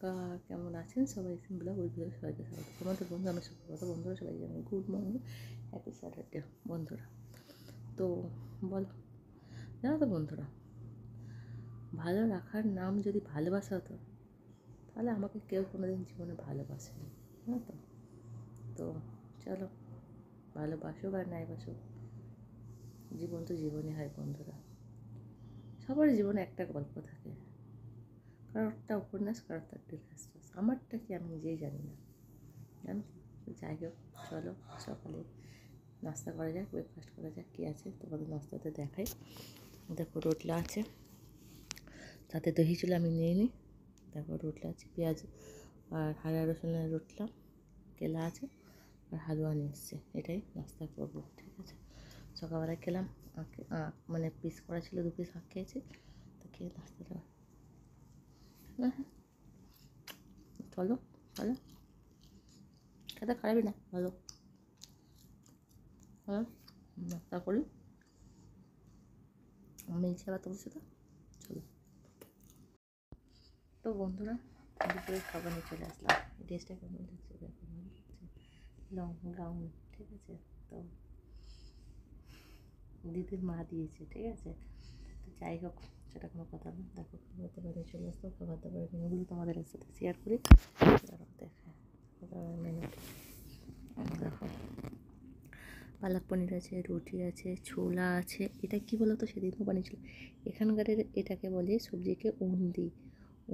নমস্কার, কেমন আছেন সবাই? সিম্পল উইথ সবাইকে স্বাগত। তোমাদের বন্ধু আমি সুপ্রভাত। বন্ধুরা সবাই জানেন গুড মর্নিং, হ্যাপি স্যাটারডে বন্ধুরা। তো বলো, জানো তো বন্ধুরা, ভালো রাখার নাম যদি ভালোবাসা হতো তাহলে আমাকে কেউ কোনোদিন জীবনে ভালোবাসেনি, জানো তো। তো চলো, ভালোবাসো আর নাই বাসো, জীবন তো জীবনই হয় বন্ধুরা। সবার জীবনে একটা গল্প থাকে, কারোরটা উপন্যাস, কারোরটা দীর্ঘশ্বাস। আমারটা কি আমি নিজেই জানি না, জানো তো। যাই হোক, চলো সকালে নাস্তা করা যাক, ব্রেকফাস্ট করা যাক। কী আছে তোমাদের নাস্তাতে দেখাই। দেখো রোটলা আছে, তাতে দহি ছিল আমি নিয়ে নিই। দেখো রোটলা আছে, পেঁয়াজ আর হারা রসুনের রোটলা, কেলা আছে আর হালুয়া নিয়ে এসছে। এটাই নাস্তা করবো, ঠিক আছে। সকালবেলায় খেলাম, মানে পিস করা ছিল, 2 পিস আঁক খেয়েছি, তো খেয়ে নাস্তাটা। হ্যাঁ, চলো ভালো খেতে খারাপই না, ভালো। হ্যাঁ, নাস্তা করি, মিলছে আবার তোমার সাথে। চলো। তো বন্ধুরা, দুপুরে খাবার নিয়ে চলে আসলাম। এই ড্রেসটা কেমন লাগছে দেখো, লং গাউন, ঠিক আছে। তো দিদির মা দিয়েছে, ঠিক আছে। তো যাই হোক, সেটা কোনো কথা না। দেখো খাবার দাবার নিয়ে চলে আসলাম, খাবার দাবারের মেনুগুলো তোমাদের সাথে শেয়ার করি। দেখায় মেনু, দেখো পালক পনির আছে, রুটি আছে, ছোলা আছে। এটা কি বলো তো, সেদিনও বানিয়েছিল এখানকার, এটাকে বলে সবজিকে উন্দি।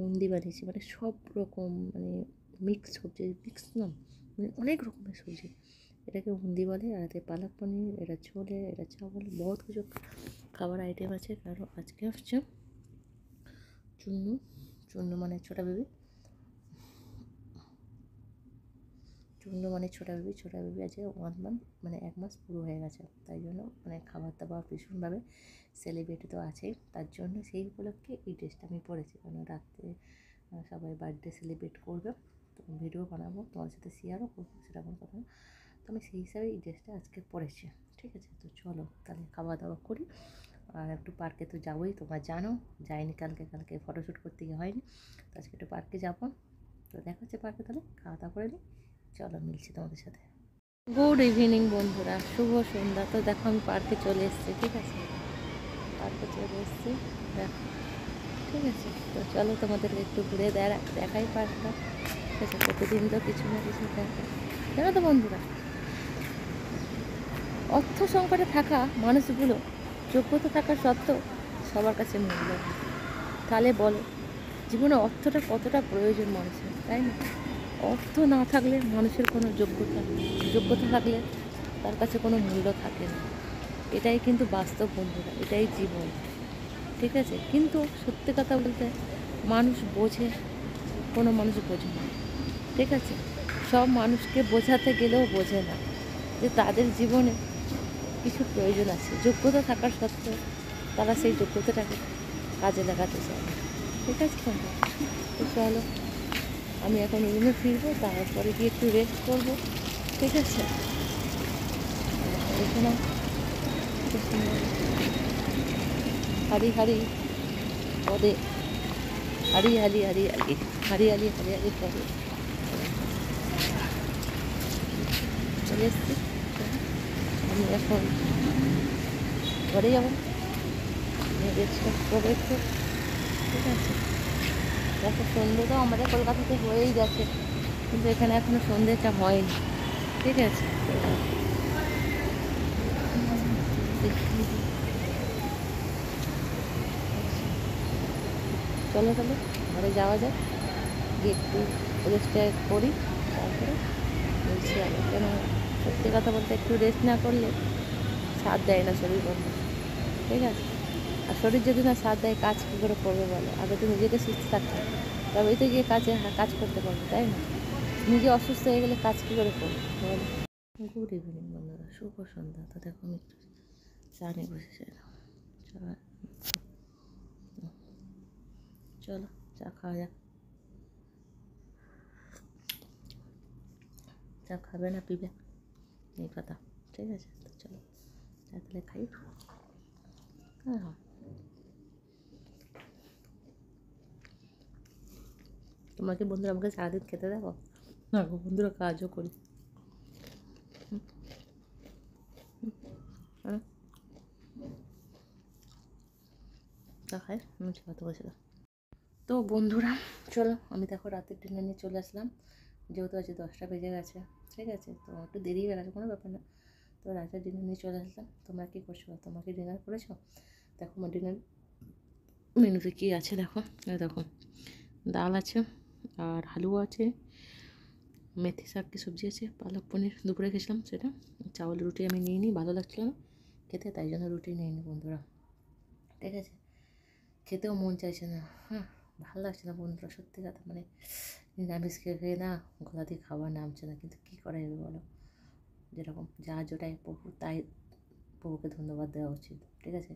উন্দি বানিয়েছি, মানে সব রকম, মানে মিক্স সবজি, মিক্স না মানে অনেক রকমের সবজি, এটাকে উন্দি বলে। আর এতে পালক পনির, এটা ছোলে, এটা চাवल, বহুত কিছু খাবার আইটেম আছে। কারণ আজকে হচ্ছে চুন্নু, চুন্নু মানে ছোটা বেবি, চুন্নু মানে ছোটা বেবি আছে 1 মান্থ, মানে 1 মাস পুরো হয়ে গেছে। তাই জন্য মানে খাবার দাবার ভীষণভাবে সেলিব্রেট তো আছেই। তার জন্য সেই উপলক্ষে এই ড্রেসটা আমি পরেছি, কারণ রাত্রে সবাই বার্থডে সেলিব্রেট করবে, তো ভিডিও বানাবো, তোমার সাথে শেয়ারও করবো, সেটা কোনো কথা না। তো আমি সেই হিসাবে এই ড্রেসটা আজকে পরেছি, ঠিক আছে। তো চলো তাহলে খাওয়া দাওয়া করি। আর একটু পার্কে তো যাবোই, তোমরা জানো, যাইনি কালকে ফটোশ্যুট করতে গিয়ে হয়নি, তো আজকে একটু পার্কে যাবো। তো দেখা হচ্ছে পার্কে, তাহলে খাওয়া দাওয়া করে নিই। চলো, মিলছি তোমাদের সাথে। গুড ইভিনিং বন্ধুরা, শুভ সন্ধ্যা। তো দেখো আমি পার্কে চলে এসেছি, ঠিক আছে। পার্কে চলে এসেছি, দেখো, ঠিক আছে। তো চলো তোমাদেরকে একটু ঘুরে দেখাই পার্কটা, ঠিক আছে। প্রতিদিন তো কিছু না কিছু দেখো, জানো তো বন্ধুরা, অর্থ সংকটে থাকা মানুষগুলো যোগ্যতা থাকা সত্ত্বেও সবার কাছে মূল্য। তাহলে বলো, জীবনে অর্থটা কতটা প্রয়োজন মানুষের, তাই না? অর্থ না থাকলে মানুষের কোনো যোগ্যতা থাকলে তার কাছে কোনো মূল্য থাকে না। এটাই কিন্তু বাস্তব বন্ধুরা, এটাই জীবন, ঠিক আছে। কিন্তু সত্যি কথা বলতে, মানুষ বোঝে, কোনো মানুষ বোঝে না, ঠিক আছে। সব মানুষকে বোঝাতে গেলেও বোঝে না যে তাদের জীবনে কিছু প্রয়োজন আছে, যোগ্যতা থাকার সত্ত্বেও তারা সেই যোগ্যতাটাকে কাজে লাগাতে চায় না, ঠিক আছে বন্ধু। তো চলো, আমি এখন রুমে ফিরবো, তারপরে গিয়ে একটু রেস্ট করবো, ঠিক আছে। দেখে নাও, হারি হারি পদে, হারিয়ালি হারিয়ালি হারিয়ালি হারিয়ালি পদে চলে এসছি। আমি এখন ঘরে যাবো, রেস্টটা করবো একটু, ঠিক আছে। দেখো সন্ধ্যে তো আমাদের কলকাতাতে হয়েই গেছে, কিন্তু এখানে এখনও সন্ধ্যেটা হয়নি, ঠিক আছে। চলো তাহলে ঘরে যাওয়া যাক, গিয়ে একটু রেস্টটা করি, তারপরে বলছি আবার। কেন, সত্যি কথা বলতে একটু রেস্ট না করলে সাথ দেয় না শরীর বন্ধু, ঠিক আছে। আর শরীর যদি না সাথ দেয়, কাজ কী করে করবে বলো? আগে তো নিজেকে সুস্থ থাকতে হবে, তবেই তো গিয়ে কাজ করতে পারবো, তাই না? নিজে অসুস্থ হয়ে গেলে কাজ কী করে করবো বলো? গুড ইভিনিং বন্ধুরা, শুভ সন্ধ্যা। তো দেখো আমি একটু চা নিয়ে বসেছি, চলো চা খাওয়া যাক। চা খাবে না পিবে এই কথা, ঠিক আছে। তো চলো চা তাহলে খাই। হ্যাঁ, তোমরা কি বন্ধুরা আমাকে সারাদিন খেতে দেখো? না গো বন্ধুরা, কাজও করি। হ্যাঁ, তা খায় মিষ্টি কথা বলছিল। তো বন্ধুরা চলো, আমি দেখো রাতের ডিনার নিয়ে চলে আসলাম। যেহেতু আজকে 10টা বেজে গেছে, ঠিক আছে, তো একটু দেরি হয়ে গেছে, কোনো ব্যাপার না। তো রাতের ডিনার নিয়ে চলে আসলাম। তোমরা কী করছো? তোমরা কি ডিনার করেছো? দেখো আমার ডিনার মেনুতে কী আছে দেখো। দেখো ডাল আছে, আর হালুয়া আছে, মেথি শাক কি সবজি আছে, পালক পনির দুপুরে খেয়েছিলাম সেটা। চাউল রুটি আমি নিয়ে নিই, ভালো লাগছিলো না খেতে, তাই জন্য রুটি নিয়ে নিই বন্ধুরা, ঠিক আছে। খেতেও মন চাইছে না, হ্যাঁ, ভালো লাগছে না বন্ধুরা, সত্যি কথা। মানে নিরামিষ খেয়ে খেয়ে না গলা দিয়ে খাবার নামছে না, কিন্তু কী করা যাবে বলো। যেরকম যা যেটাই প্রভু, তাই প্রভুকে ধন্যবাদ দেওয়া উচিত, ঠিক আছে।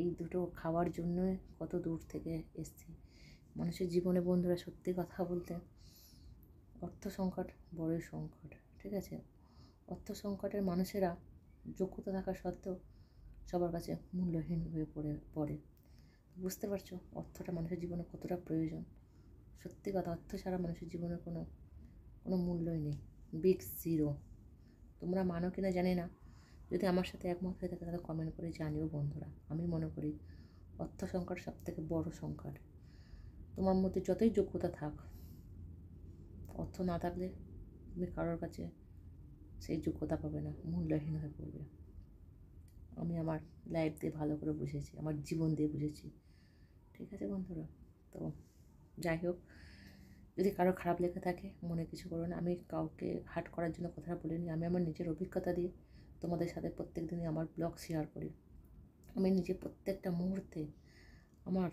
এই দুটো খাওয়ার জন্য কত দূর থেকে এসছি। মানুষের জীবনে বন্ধুরা সত্যি কথা বলতে অর্থ সংকট বড়ই সংকট, ঠিক আছে। অর্থ সংকটের মানুষেরা যোগ্যতা থাকা সত্ত্বেও সবার কাছে মূল্যহীন হয়ে পড়ে। বুঝতে পারছো অর্থটা মানুষের জীবনে কতটা প্রয়োজন? সত্যি কথা, অর্থ ছাড়া মানুষের জীবনে কোনো কোনো মূল্যই নেই, বিগ জিরো। তোমরা মানো কিনা জানি না, যদি আমার সাথে একমত হয়ে থাকে তাহলে কমেন্ট করে জানিও বন্ধুরা। আমি মনে করি অর্থ সংকট সবথেকে বড় সংকট। তোমার মধ্যে যতই যোগ্যতা থাক, অর্থ না থাকলে তুমি কারোর কাছে সেই যোগ্যতা পাবে না, মূল্যহীন হয়ে পড়বে। আমি আমার লাইফ দিয়ে ভালো করে বুঝেছি, আমার জীবন দিয়ে বুঝেছি, ঠিক আছে বন্ধুরা। তো যাই হোক, যদি কারো খারাপ লেগে থাকে মনে কিছু করো না। আমি কাউকে হার্ট করার জন্য কথাটা বলিনি, আমি আমার নিজের অভিজ্ঞতা দিয়ে তোমাদের সাথে প্রত্যেক দিনই আমার ব্লগ শেয়ার করি। আমি নিজে প্রত্যেকটা মুহূর্তে আমার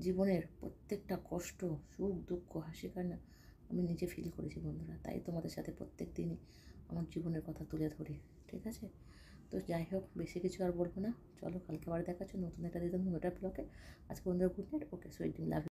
জীবনের প্রত্যেকটা কষ্ট, সুখ, দুঃখ, হাসি কান্না আমি নিজে ফিল করেছি বন্ধুরা, তাই তোমাদের সাথে প্রত্যেক দিনই আমার জীবনের কথা তুলে ধরি, ঠিক আছে। তো যাই হোক, বেশি কিছু আর বলবো না, চলো কালকে আবার দেখাচ্ছ নতুন একটা দিন নতুন একটা ব্লগে। আজকে বন্ধুরা গুড নাইট, ওকে সুইট ড্রিম, লাভ।